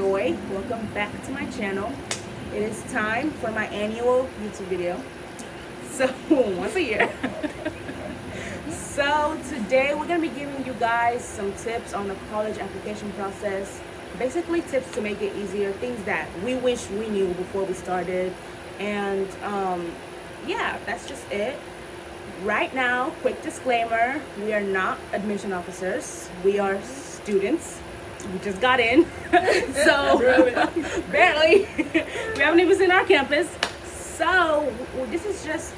Joy. Welcome back to my channel. It is time for my annual YouTube video. So, once a year. So, today we're going to be giving you guys some tips on the college application process. Basically, tips to make it easier, things that we wish we knew before we started. And, yeah, that's just it. Right now, quick disclaimer, we are not admission officers. We are students. We just got in. So, barely. We haven't even seen our campus. So, this is just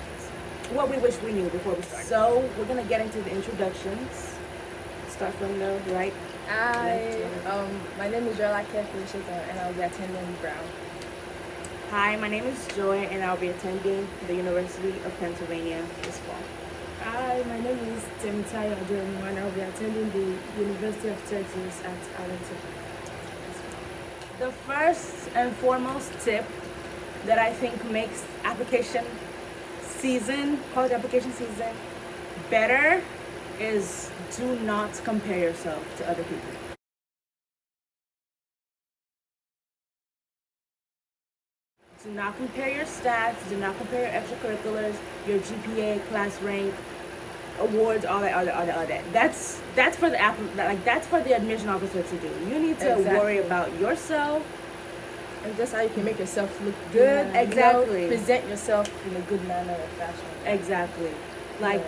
what we wish we knew before we start. So, we're going to get into the introductions. Start from the right. My name is Joy Felicita, and I'll be attending Brown. Hi, my name is Joy, and I'll be attending the University of Pennsylvania this fall. Hi, my name is Temitayo Ajomu, and I'll be attending the University of Texas at Arlington. The first and foremost tip that I think makes college application season better is do not compare yourself to other people. Do not compare your stats, do not compare your extracurriculars, your GPA, class rank, awards, all that. That's for the admission officer to do. You need to worry about yourself. And that's how you can make yourself look good. Yeah, exactly. You know, present yourself in a good manner or fashion. Exactly.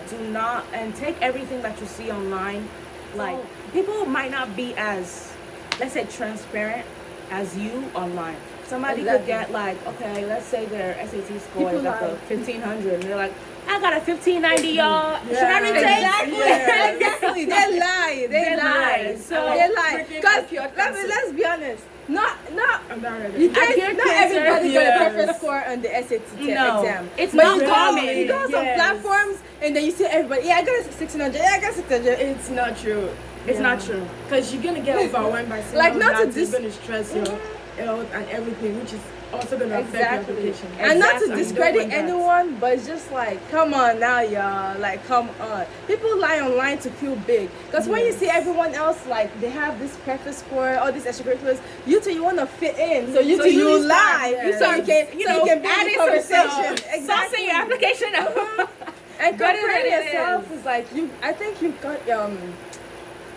Do not, and take everything that you see online. Like, people might not be as, let's say, transparent as you online. Somebody could get okay, let's say their SAT score is like a 1500, and they're like, I got a 1590, y'all. Should I retake? Exactly. Yeah. Exactly. They lie. They lie. So they lie. Because let's be honest. Not everybody got a perfect score on the SAT exam. It's not common. You go on some platforms and then you see everybody. Yeah, I got a 1600. Yeah, I got 600. It's not true. It's not true. Because you're gonna get overwhelmed by seeing not that. to It's gonna stress your health and everything, which is also gonna affect your application. And not to discredit anyone, but it's just come on now, y'all. Come on. People lie online to feel big. Because when you see everyone else, they have this perfect score, all these extracurriculars, you want to fit in. So you lie. Yeah. So you can be in the conversation. Sauce in your application. And comparing yourself is I think you got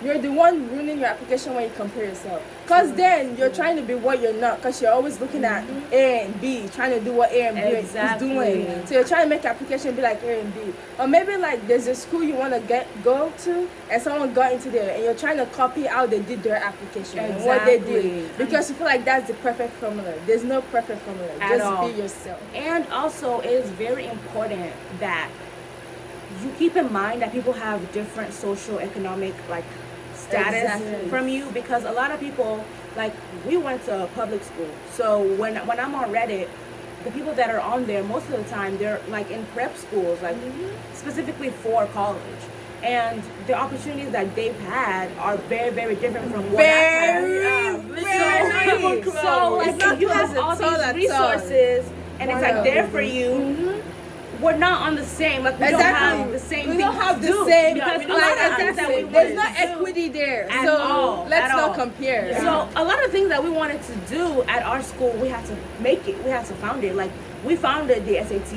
you're the one ruining your application when you compare yourself. Because then you're trying to be what you're not. Because you're always looking at A and B, trying to do what A and B is doing. So you're trying to make your application be like A and B. Or maybe there's a school you want to go to and someone got into there and you're trying to copy how they did their application and what they did. Because you feel like that's the perfect formula. There's no perfect formula. Just be yourself. And also, it is very important that you keep in mind that people have different social economic status from you, because a lot of people, we went to public school, so when I'm on Reddit, the people that are on there most of the time, they're in prep schools, specifically for college, and the opportunities that they've had are very, very different from what I've had. So if you have all these resources and it's there for you, we're not on the same, we don't have the same. We don't have the same. Because there's no equity there. Let's not compare. Yeah. So a lot of things that we wanted to do at our school, we had to make it. We had to found it. We founded the ACT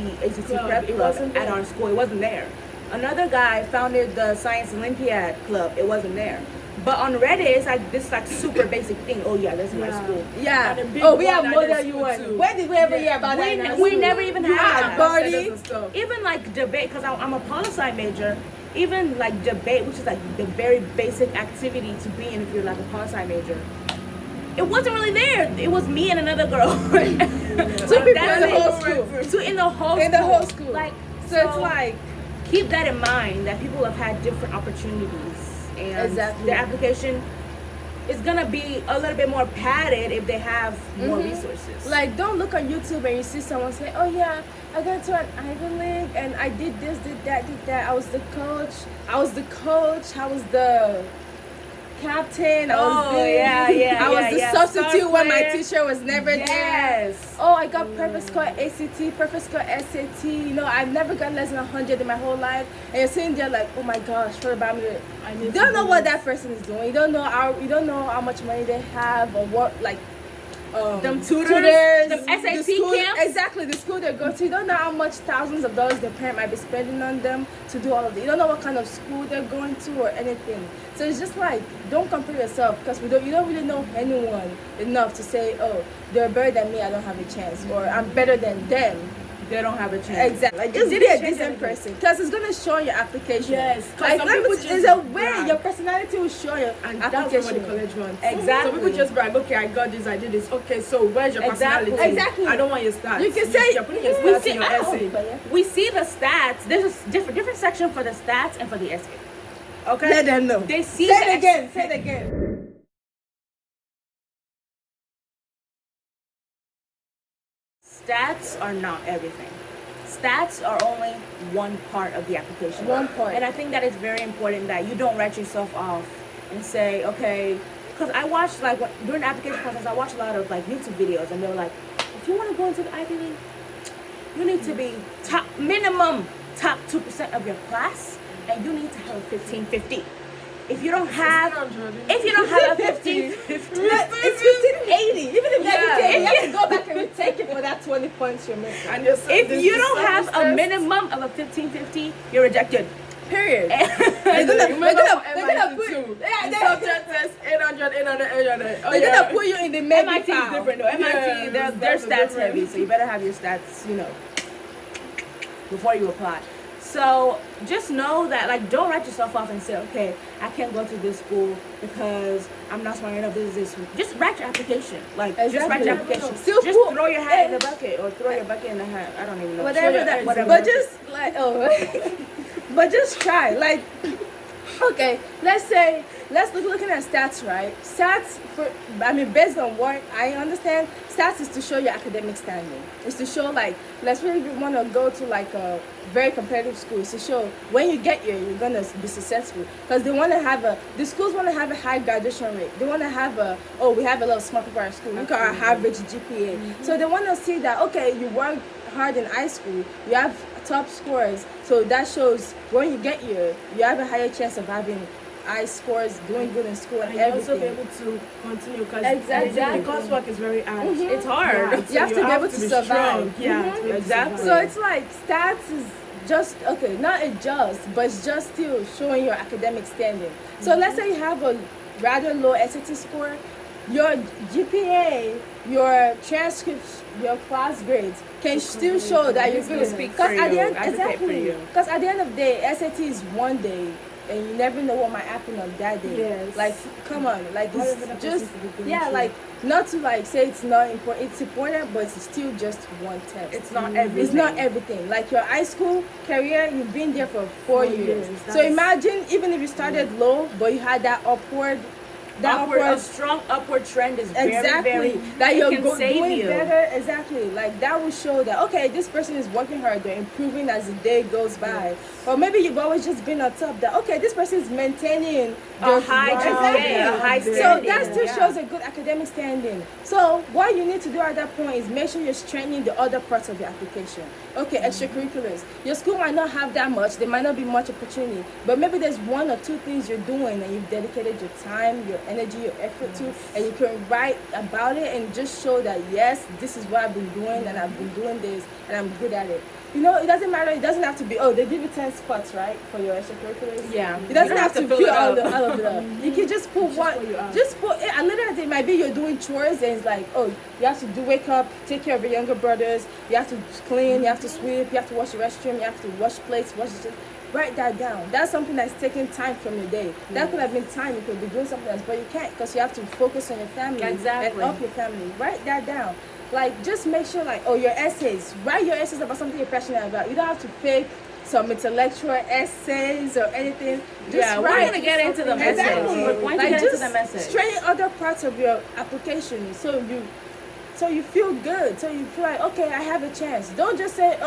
Prep Club at our school. It wasn't there. Another guy founded the Science Olympiad Club. It wasn't there. But on Reddit, it's this super basic thing. Oh yeah, that's my school. Yeah. We have Model UN. When did we ever hear about that? We never even had Body. Even debate, because I'm a poli-sci major. Even debate, which is the very basic activity to be in if you're a poli-sci major. It wasn't really there. It was me and another girl. Two people in the whole school. Two in the whole school. So it's keep that in mind, that people have had different opportunities. And their application is gonna be a little bit more padded if they have more resources. Don't look on YouTube and you see someone say, "Oh yeah, I got to an Ivy League and I did this, did that. I was the coach. I was the captain. I was the substitute when my teacher was never there. Oh, I got perfect score ACT, perfect score SAT. I've never got less than 100 in my whole life. And you're sitting there oh my gosh, what about me? You don't know what that person is doing. You don't know how much money they have or what Them tutors, them SAT the school, camps. exactly, the school they go to. You don't know how much thousands of dollars their parent might be spending on them to do all of it. You don't know what kind of school they're going to or anything. So it's just like, don't compare yourself, because you don't really know anyone enough to say, oh, they're better than me, I don't have a chance, or I'm better than them. They don't have a chance. Exactly. Like, just be a decent person, because it's gonna show your application. Yes, 'cause like some people there's just a way brag. your personality will show your And application. that's what the college wants. Exactly. So people just brag, okay, I got this, I did this. Okay, so where's your Exactly. personality? Exactly. I don't want your stats. You can say you're putting your we stats see- in your I don't essay. but yeah. We see the stats. There's a different section for the stats and for the essay. Okay. Let them know. They see Say the it again. Say it again. Stats are not everything. Stats are only one part of the application. One part. And I think that it's very important that you don't write yourself off and say, okay, because I watched, like, during the application process, I watched a lot of, like, YouTube videos, and they were like, if you want to go into the Ivy League, you need to be minimum top 2% of your class, and you need to have a 1550. If you don't have a 1550, It's 1580. Even if Yeah. that's 1580, you have to go back and retake it for that 20 points you're missing. And you're if you don't have a minimum of a 1550, you're rejected. Period. they're gonna put put- yeah, the subject test 800, 800, 800. Oh, They're yeah. gonna put you in the maybe MIT is file. different though. MIT, Yeah, they're that's stats different. heavy, so you better have your stats, before you apply. So just know that, like, don't write yourself off and say, okay, I can't go to this school because I'm not smart enough. This. Just write your application. Like, just write Exactly. your application. Still just put- throw your hat in the bucket, or throw your bucket in the hat. I don't even know. Whatever Throw that. whatever. But just like but just try. Like, okay, let's looking at stats, right? Stats based on what I understand, stats is to show your academic standing. It's to show, like, let's say if you want to go to like a very competitive school, it's to show when you get here you're gonna be successful, because they want to have the schools want to have a high graduation rate. They want to have we have a lot of smart people at school. Look at our average GPA. So they want to see that, okay, you work hard in high school, you have top scores, so that shows when you get here you have a higher chance of having high scores, doing good in school, and And you also be everything. able to continue, because Exactly. the coursework is very hard. It's hard. Yeah, You have to be able to survive. strong. Yeah, Mhm. to be able to Exactly. So survive. it's like stats is just okay, not a just, but it's just still showing your academic standing. So let's say you have a rather low SAT score, your GPA, your transcripts, your class grades can still show that you're It's gonna good. speak Because for at the you, end, advocate for exactly. you. Because at the end of the day, SAT is one day, and you never know what might happen on that day. Yes. Like, come on, like, Whatever that it's just person could be going yeah, through. like, not to like say it's not important. It's important, but it's still just one test. It's not everything. It's not everything. Like your high school career, you've been there for 4 years. years. So That's- imagine, even if you started low, but you had that upward, A strong upward trend is very, exactly, very. that it you're can save doing you. better. Exactly, like that will show that, okay, this person is working hard, they're improving as the day goes by. Or maybe you've always just been on top, that, okay, this person is maintaining A high Exactly. GPA, a high So standing. that still Yeah. shows a good academic standing. So what you need to do at that point is make sure you're strengthening the other parts of your application. Okay, extracurriculars. Your school might not have that much, there might not be much opportunity, but maybe there's one or two things you're doing and you've dedicated your time, your energy, your effort to, and you can write about it and just show that, yes, this is what I've been doing, and I've been doing this, and I'm good at it. You know, it doesn't matter. It doesn't have to be, they give you 10 spots, right, for your extracurriculars. Yeah. It doesn't You don't have to fill fill it all up. of it up. You can just put one. what you are. Just put it. A little bit. It might be you're doing chores, and it's like, you have to wake up, take care of your younger brothers. You have to clean. You have to sweep. You have to wash the restroom. You have to wash plates. Wash the. Write that down. That's something that's taking time from your day. That could have been time you could be doing something else, but you can't, because you have to focus on your family Exactly. and help your family. Write that down. Like, just make sure, like, your essays. Write your essays about something you're passionate about. You don't have to fake some intellectual essays or anything. Just Yeah, we're write gonna get into the something. message. Exactly. We're going to Like, get into just the message. strengthen other parts of your application, so you feel good. So you feel like, okay, I have a chance. Don't just say,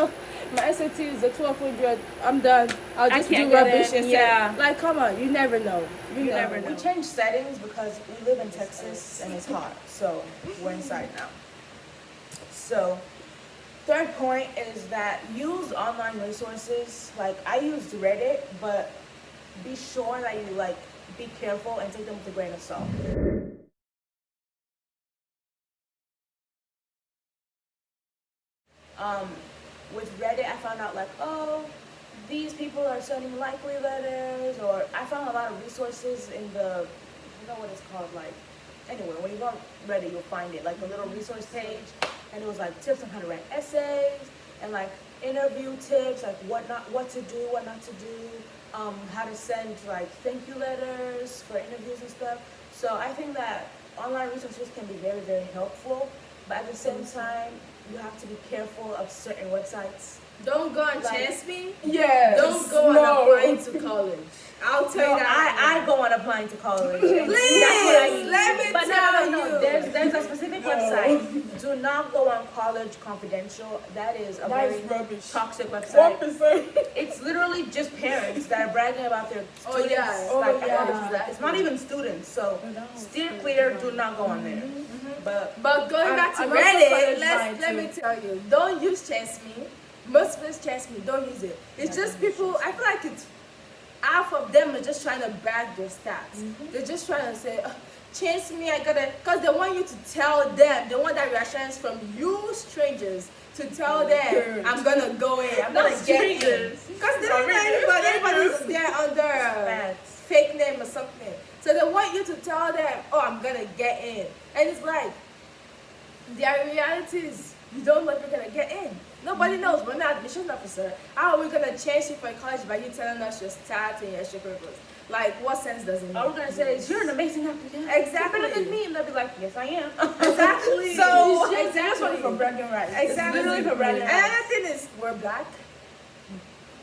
my SAT is a 1200. I'm done. I'll I just can't do get rubbish in. and Yeah. like, come on, you never know. You never know. We changed settings because we live in Texas and it's hot, so we're inside now. So, third point is that use online resources. Like, I used Reddit, but be sure that you be careful and take them with a grain of salt. With Reddit, I found out like, oh, these people are sending likely letters, or I found a lot of resources in the, you know what it's called, like, anyway, when you go on Reddit, you'll find it, like a little resource page, and it was like tips on how to write essays, and like interview tips, like what to do, what not to do, how to send like thank you letters for interviews and stuff. So I think that online resources can be very, very helpful, but at the same time, you have to be careful of certain websites. Don't go on Like- Chance Me. Yes. Don't go on applying to college. I'll tell No, you that. I go on applying to college. Please, That's what I use. let me But tell no. you. There's a specific website. Do not go on College Confidential. That is a That very is rubbish. toxic website. 1%. It's literally just parents that are bragging about their Oh, students. yeah. Oh, like, yeah. It's not even students. So No. steer clear. Do not go on there. But going back to I'm also Reddit, college let mind me too. tell you, don't use Chance Me. Most of us Chance Me, don't use it. It's just people, I feel like it's, half of them are just trying to brag their stats. They're just trying to say, Chance Me, I gotta, because they want you to tell them, they want that reassurance from you strangers to tell them, I'm gonna go in, I'm gonna get in. Because they don't know anybody, everybody's there under a Facts. fake name or something. So they want you to tell them, oh, I'm gonna get in. And it's like, their reality is, you don't know if you're gonna get in. Nobody knows. We're not admissions officer. How are we gonna change you for college by you telling us your stats and your extracurriculars? Like, what sense does it make? All we're gonna say is you're an amazing applicant. Exactly. You're better than me, and they'll be like, yes, I am. Exactly. So It's just only for bragging rights. Exactly. It's literally for bragging And rights. another thing is, we're black.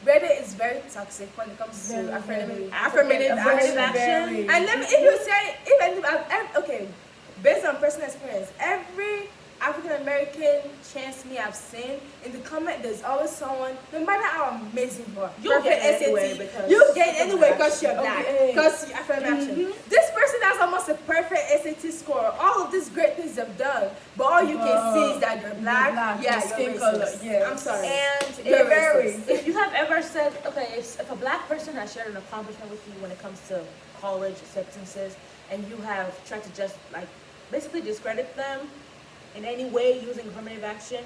Reddit is very toxic when it comes to affirmative Affirmative action. Very. And let me, if you say, okay, based on personal experience, every African American Chance Me I've seen, in the comment, there's always someone, no matter how amazing you are, You'll perfect get it anyway SAT, because you get it of anyway the because you're action. black, Okay. because you affirmation. This person has almost a perfect SAT score, all of these great things they've done, but all you can see is that they're black, your yeah, skin you're color, racist. yes. I'm sorry. And You're if you have ever said, okay, if a black person has shared an accomplishment with you when it comes to college acceptances, and you have tried to just like basically discredit them in any way using affirmative action,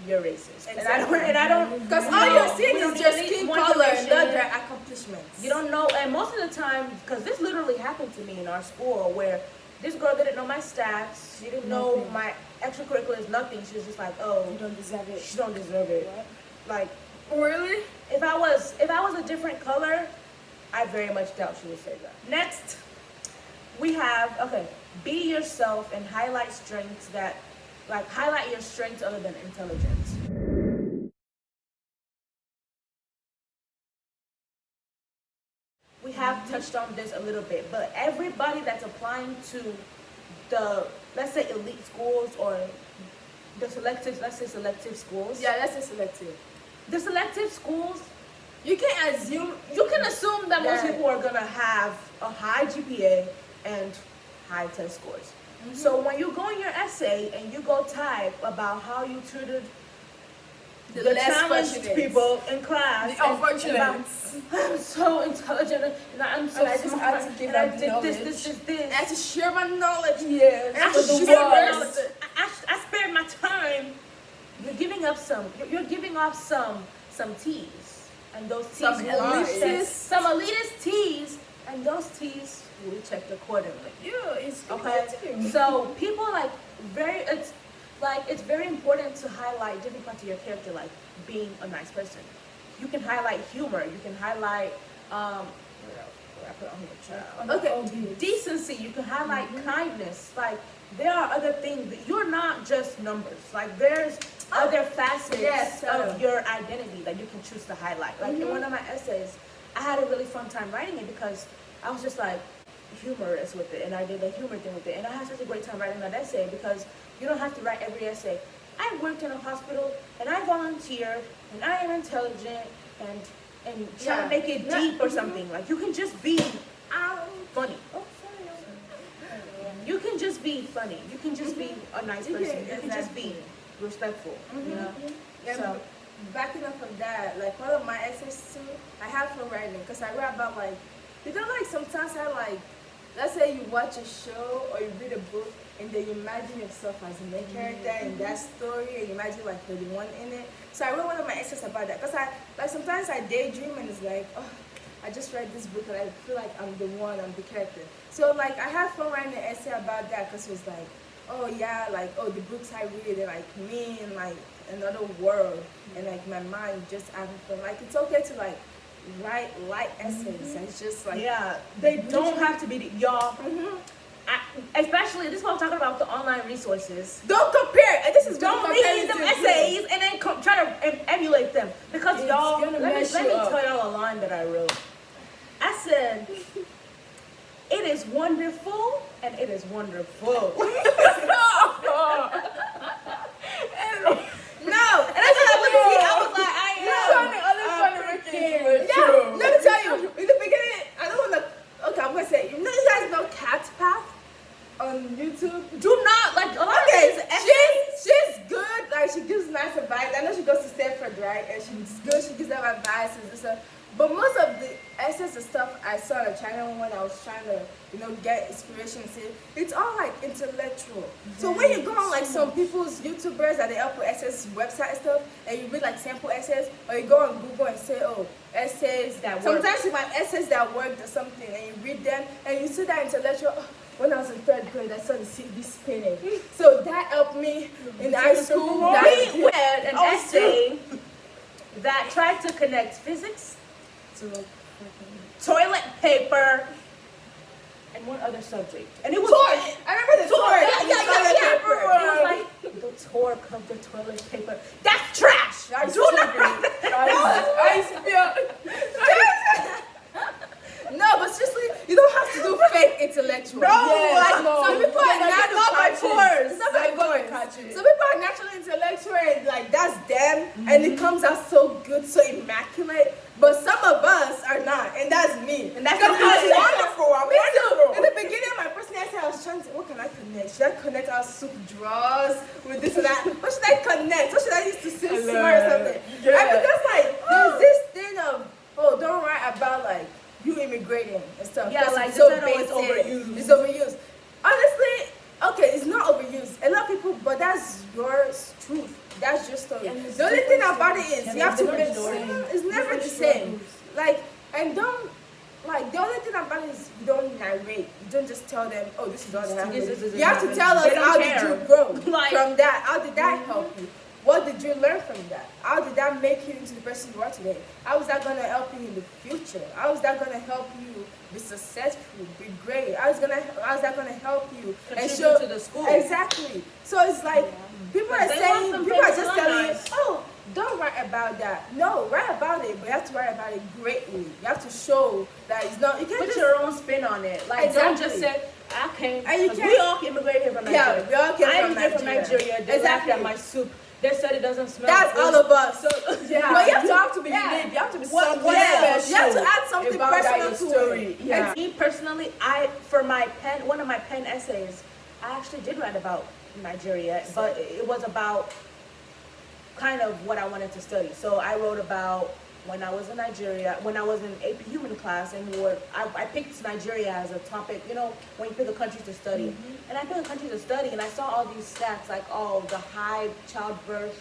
you're racist. And I don't, Because all No, you're seeing we don't is your need skin more color, not information. their accomplishments. you don't know. And most of the time, because this literally happened to me in our school, where this girl didn't know my stats, she didn't know Nothing. my extracurriculars, nothing. She was just like, oh, You don't deserve it. she don't deserve it. What? Like, Really? if I was a different color, I very much doubt she would say that. Next, we have, okay, be yourself and highlight strengths that, like, highlight your strengths other than intelligence. We have touched on this a little bit, but everybody that's applying to the, let's say, elite schools or the selective, let's say selective schools. Yeah, that's a selective. The selective schools, You can't assume. you can assume that most Yeah. people are gonna have a high GPA and high test scores. So when you go in your essay and you go type about how you treated The the less challenged fortunate. people in class, The and unfortunate. about, I'm so intelligent and I'm so And I just smart, had to give and I out the did knowledge. I had to share my knowledge. Yes. I for the spared my world. knowledge. I spared my time. You're giving up some. You're giving off some teas, and those teas Some will be elitist- checked. Some elitist teas, and those teas will be checked accordingly. Yeah, it's Okay, continue. so people like it's very important to highlight different parts of your character, like being a nice person. You can highlight humor. You can highlight what else? What I put on here, child? Okay, decency. You can highlight kindness. Like there are other things. You're not just numbers. Like there's other facets Yes, of your identity that you can choose to highlight. Like in one of my essays, I had a really fun time writing it because I was just like humorous with it, and I did the humor thing with it, and I had such a great time writing that essay because you don't have to write every essay. I worked in a hospital and I volunteered and I am intelligent and try Yeah. to make it deep or something. Like you can just be funny. Oh, sorry. You can just be funny. You can just be a nice You person. can- You can just be respectful. You know. And So backing up from that, like one of my essays too, I have fun writing because I read about like, you know, like sometimes I like, let's say you watch a show or you read a book and then you imagine yourself as the main character in that story, and you imagine like you're the one in it. So I wrote one of my essays about that, because I like sometimes I daydream and it's like, oh, I just read this book and I feel like I'm the one, I'm the character. So like I had fun writing an essay about that, because it was like, oh yeah, like, oh, the books I read, they're like me in like another world, and like my mind just having fun. Like it's okay to like write light essays. It's just like, Yeah, they don't have to be y'all. Especially this is what I'm talking about, the online resources. don't compare. And this is Don't really read them competitive. essays and then try to emulate them, because It's y'all. gonna Let me mess you up. tell y'all a line that I wrote. I said, "It is wonderful and it is wonderful." No, And that's what I was see. I was like, I am. Yeah, let me tell you. In the beginning, I don't wanna. Okay, I'm gonna say. You guys know Cat's Path on YouTube. Do not like a lot of Okay, these essays. she's good. Like she gives nice advice. I know she goes to Stanford, right? And she's good. She gives them advice and stuff. But most of the essays and stuff I saw on the channel when I was trying to, get inspiration, it's all like intellectual. So when you go on like some people's YouTubers that they upload essays website and stuff, and you read like sample essays, or you go on Google and say, oh, essays That work. sometimes you find essays that worked or something, and you read them and you see that intellectual. Oh, when I was in 3rd grade, I saw the spinning. So that helped me in high school. We read an essay that tried to connect physics, toilet paper, and one other subject. And it was Toilet. I remember the toilet. It was like the torque of the toilet paper. That's trash. Do not. No, but seriously, you don't have to do fake intellectual. No, like, no. some people are It's not by force. It's not by force. Some people are naturally intellectual and like that's them, and it comes out so good, so immaculate. But some of us are not, and that's me. And that's Because okay. I'm wonderful. I'm wonderful. In the beginning of my personality, I was trying to, what can I connect? Should I connect our soup drawers with this and that? What should I connect? What should I use to say smart or something? And because like there's this thing of, oh, don't write about like you immigrating and stuff. Yeah, Because like it's this, so I know it's basic. overused. It's overused. Honestly, okay, it's not overused. A lot of people, but that's your truth. That's your story. And it's The only thing different about it is you have to different make stories. it's never the same. Like, and don't like the only thing about it is you don't narrate. You don't just tell them, oh, this is all that happened. You have to tell us They don't how care. did you grow Like- from that? How did that help you? What did you learn from that? How did that make you into the person you are today? How is that gonna help you in the future? How is that gonna help you be successful, be great? How is that gonna help you Contribute to the school. Exactly. So it's like people are They want saying, them people are famous just telling you, alumni. oh, don't write about that. No, write about it, but you have to write about it greatly. You have to show that it's not. You can't Put just your own spin on it. Like, don't just Exactly. say, I came. And you 'cause can't- we all immigrated here from Nigeria. Yeah, we all came I from immigrated from Nigeria. Nigeria. They laughed Exactly. at my soup. They said it doesn't smell That's good. all of us. So, Yeah. But you have to be Yeah. unique. You have to be What- something yeah. special. You have to add something about that personal your to story. it. Yeah. Me personally, one of my pen essays, I actually did write about Nigeria, but it was about kind of what I wanted to study. So I wrote about when I was in Nigeria, when I was in AP Human class, and I picked Nigeria as a topic, when you pick a country to study. And I picked a country to study, and I saw all these stats, like, the high childbirth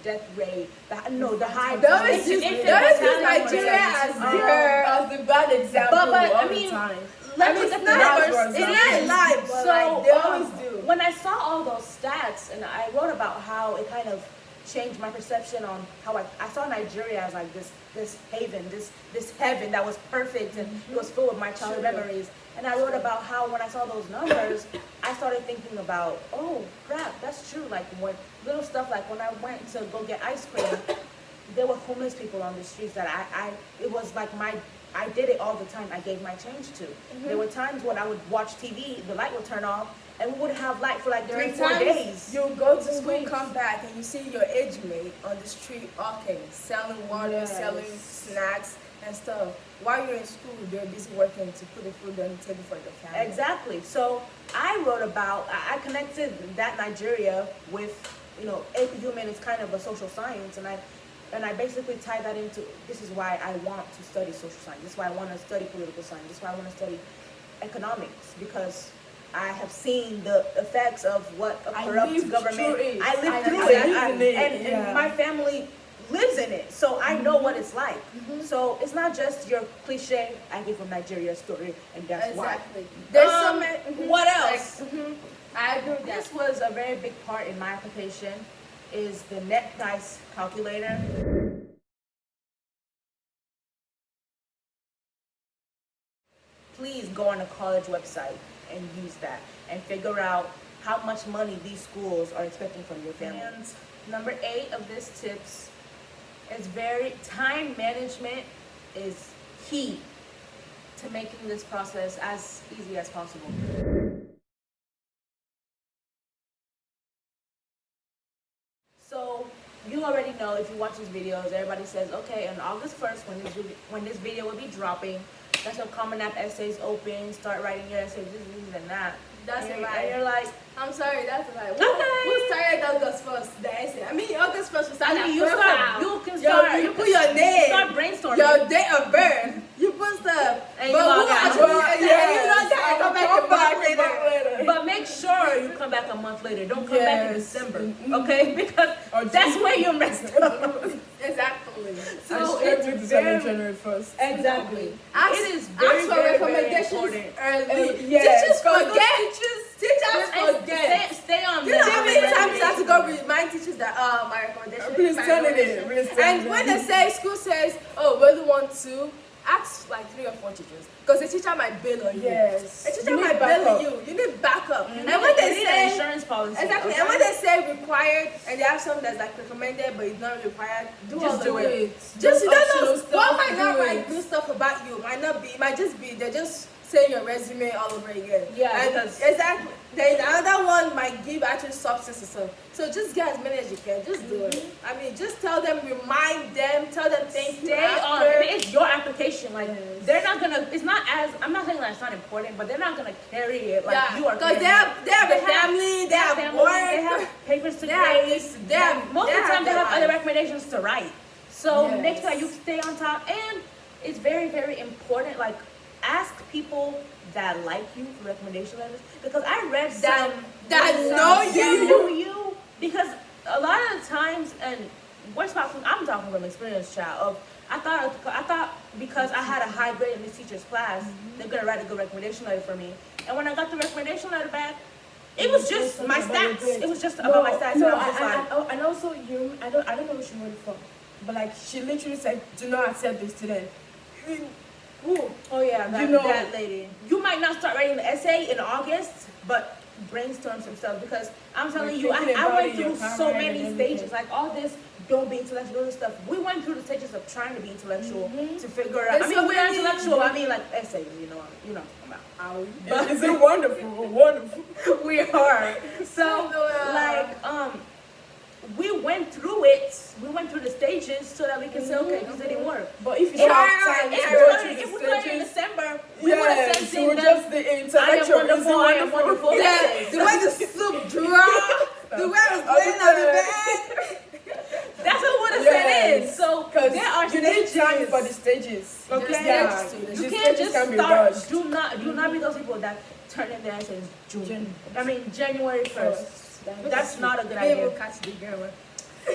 death rate, the high... They always use Nigeria as As the bad example But all I the mean, time. let's it's look at not the numbers. numbers. It's not live, but So, like they always do. when I saw all those stats, and I wrote about how it kind of changed my perception on how I saw Nigeria as like this haven, this heaven that was perfect, and it was full of my childhood memories. And I wrote about how when I saw those numbers, I started thinking about, oh crap, that's true. Like when little stuff, like when I went to go get ice cream, there were homeless people on the streets that it was like I did it all the time. I gave my change to. There were times when I would watch TV, the light would turn off, and we would have light for like 3-4 days. You go to school, come back, and you see your age mate on the street hawking, selling water, Yes. selling snacks and stuff. While you're in school, they're busy working to put the food on the table for their family. Exactly. So I wrote about, I connected that Nigeria with, AP Human is kind of a social science, and I basically tie that into, this is why I want to study social science. This is why I want to study political science. This is why I want to study economics, because I have seen the effects of what a I corrupt lived government. through it. I lived I through lived it, in it, and yeah. my family lives in it, so I know what it's like. So it's not just your cliche "I came from Nigeria" story, and that's Exactly. why. There's so many. What else? I agree with that. This was a very big part in my application. Is the net price calculator. Please go on a college website and use that and figure out how much money these schools are expecting from your family. And number 8 of this tips is time management is key to making this process as easy as possible. So you already know, if you watch these videos, everybody says, okay, on August 1st, when this video will be dropping, that's when Common App essays open, start writing your essays, this and that. That's and a lie. And you're like, I'm sorry, that's a lie. Okay. Who started August 1st? The essay. I mean, August 1st, we started you put your name, start brainstorming. your date of birth, you put stuff. And but you log who out. actually, you log out, come back a month later. But make sure you come back a month later. Don't come back in Yes. December, okay? Because that's where you messed up. Exactly. So it's it's December, very, January 1st. exactly. It is very, for very, recommendations important. Early. Yes, Teachers 'cause forget. Teachers And forget. stay on You know how many the times I have to go remind teachers that my recommendation. Please my tell it recommendation. in. Please tell And it when in. they say school says, oh, where do you want to? Ask like 3 or 4 teachers, because the teacher might bail on you. Yes. A teacher You need might bail on backup. you. You need backup. You And when they need say an insurance policy. exactly, okay? and when they say required, and they have something that's like recommended but it's not required, do all Just the do work. it. Just you don't optional know stuff, what might not do write it. good stuff about you. Might not be. It might just be they're just saying your resume all over again. Yeah, and because- exactly. Then another one might give actual substance or stuff. So just get as many as you can. Just do it. I mean, just tell them, remind them, tell them thank you. Stay on. after. It's your application. Like they're not gonna. It's not as. I'm not saying that it's not important, but they're not gonna carry it like Yeah, you are. because carrying they have a They have- family, they have family, work, they have papers to They have grade. this, they have- Most they of the time, they have have their other life. recommendations to write. So Yes. make sure that you stay on top, and it's very, very important. Like ask people that like you for recommendation letters, because I read That- some that some know you. that know you, because a lot of the times, and I'm talking from experience, child. Of I thought because I had a high grade in this teacher's class, they're gonna write a good recommendation letter for me. And when I got the recommendation letter back, it was just my stats. It was just about my stats. No, and I was just like, and also I don't know who she wrote it for, but like she literally said, do not accept the student. Who? oh yeah, that, You know- that lady. You might not start writing the essay in August, but brainstorm some stuff, because I'm telling Like you, thinking I about went it, your through so camera many and everything. stages, like all this don't be intellectual and stuff. We went through the stages of trying to be intellectual to figure out. There's I mean, so we're many- intellectual. I mean, like essays, you know what I'm about. Is it wonderful? Wonderful. We are. So, Yeah. like, we went through it. We went through the stages so that we can say, okay, this didn't work. But if you If have time to if go through we the started in stages, December, we would have yes, said so things just that the I am intellectual. wonderful, I am wonderful. Yeah, essays. the way the soup drop, the way I was laying on the bed. That's what would have Yes. said in. So Because there are you need stages. time for the stages. Okay. Yeah. Stages. The You can't stages just can be start. rushed. Do not be those people that turn in their essays January 1st. That's not a good They will idea. catch the grammar.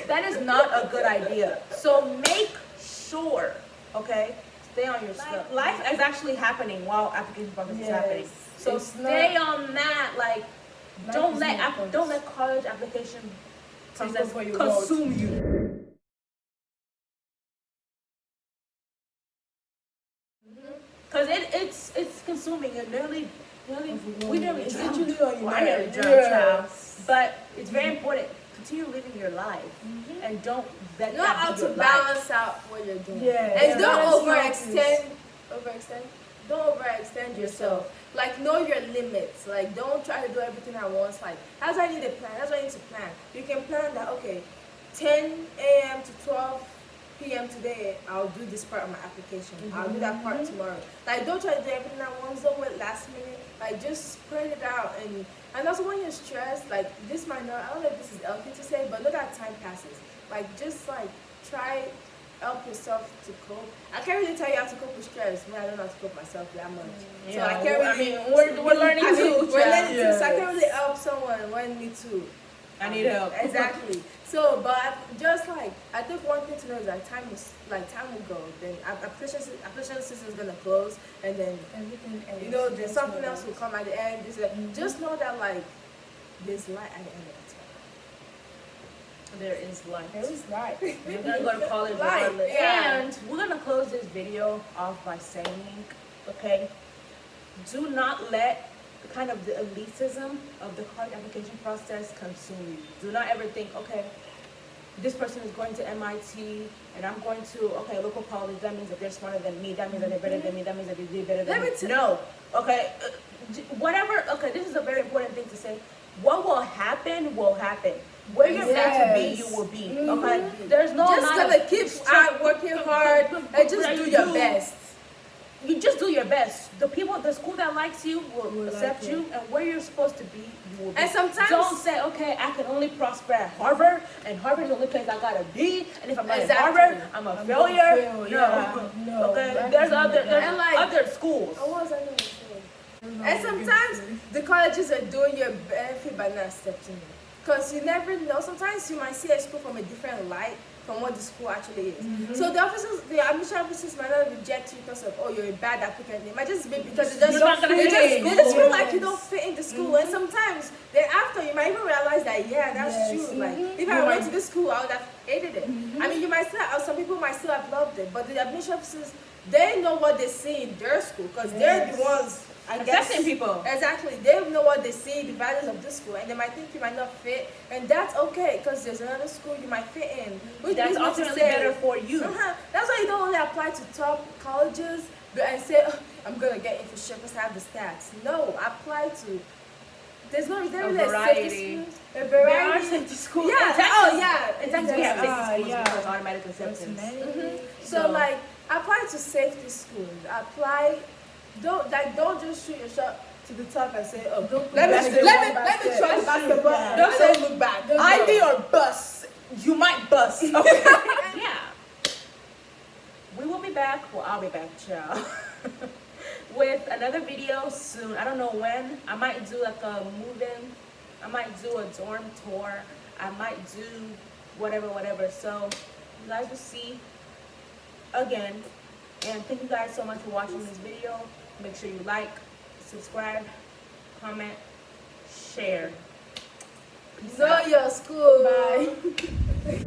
That is not a good idea. So make sure, okay, stay on your stuff. Life is actually happening while application process is happening. So It's stay on that. Like, don't is let not fun. don't let college application Take process over your consume you. Cause it's consuming. It nearly we nearly It's drowned. literally on your Well, I nearly mind. drowned, child. Yes. But it's very important. Continue living your life, and don't let You know how that be to your life. balance out what you're doing. Yeah. And don't Balance overextend. Don't overextend yourself. Like, know your limits. Like, don't try to do everything at once. Like, that's why I need a plan. That's why I need to plan. You can plan that, okay, 10 a.m. to 12 p.m. today, I'll do this part of my application. I'll do that part tomorrow. Like, don't try to do everything at once. Don't wait last minute. Like, just spread it out. And also, when you're stressed, like, this might not, I don't know if this is healthy to say, but look at time passes. Like, just, like, try help yourself to cope. I can't really tell you how to cope with stress when I don't know how to cope myself that much. So Yeah, I can't really. we're learning too. We're learning too. child. So I can't really help someone when me too. I need help. Exactly. So, but just like I think one thing to know is that time will go. Then application season is gonna close, and then Everything else. you know there's something else will come at the end. Just know that like there's light at the end of the tunnel. There is light. There is light. We're gonna go to college Light, regardless. yeah. And we're gonna close this video off by saying, okay, do not let kind of the elitism of the college application process consume you. Do not ever think, okay, this person is going to MIT and I'm going to, okay, local college, that means that they're smarter than me, that means that they're better than me, that means that they did better than me. No, okay, whatever, okay, this is a very important thing to say. What will happen will happen. Where you're meant to be, you will be. Okay, there's no Just amount gonna of keep out working hard and just do your best. You just do your best. The people, the school that likes you will accept like you, and where you're supposed to be, you will be. And sometimes- don't say, okay, I can only prosper at Harvard, and Harvard's the only place I gotta be, and if I'm not Exactly. at Harvard, I'm a failure. fail, yeah. No, Okay, that there's is other not- And like- other schools. What was I gonna say? And sometimes the colleges are doing your benefit by not accepting you. Because you never know. Sometimes you might see a school from a different light from what the school actually is. So the admission officers might not reject you because of, oh, you're a bad applicant. It might just be because they just You're not gonna they fit just, in. they just feel like you don't fit in the school. And sometimes then after you might even realize that, yeah, that's Yes. true. Like if I went to this school, I would have hated it. I mean, you might still, some people might still have loved it, but the admission officers, they know what they see in their school because they're the ones. I guess Accepting people. Exactly, they know what they see, the values of this school, and they might think you might not fit, and that's okay because there's another school you might fit in. Which That's leads me to ultimately say- better for you. That's why you don't only apply to top colleges and say, oh, I'm gonna get in for sure because I have the stats. No, apply to. There's no. Is there A really variety. a safety schools? A There are variety. safety schools. Yeah. In Texas, Oh yeah. in Texas we have safety Ah, schools yeah. because automatic acceptance. So like apply to safety schools. Apply. Don't just shoot your shot to the top and say, oh, let me try basketball. Don't Don't say- look back. ID or bus. You might bust. Okay. Yeah. We will be back. Well, I'll be back, child. With another video soon. I don't know when. I might do like a move-in. I might do a dorm tour. I might do whatever. So you guys will see again. And thank you guys so much for watching this video. Make sure you like, subscribe, comment, share. Peace Know out. your school. Bye.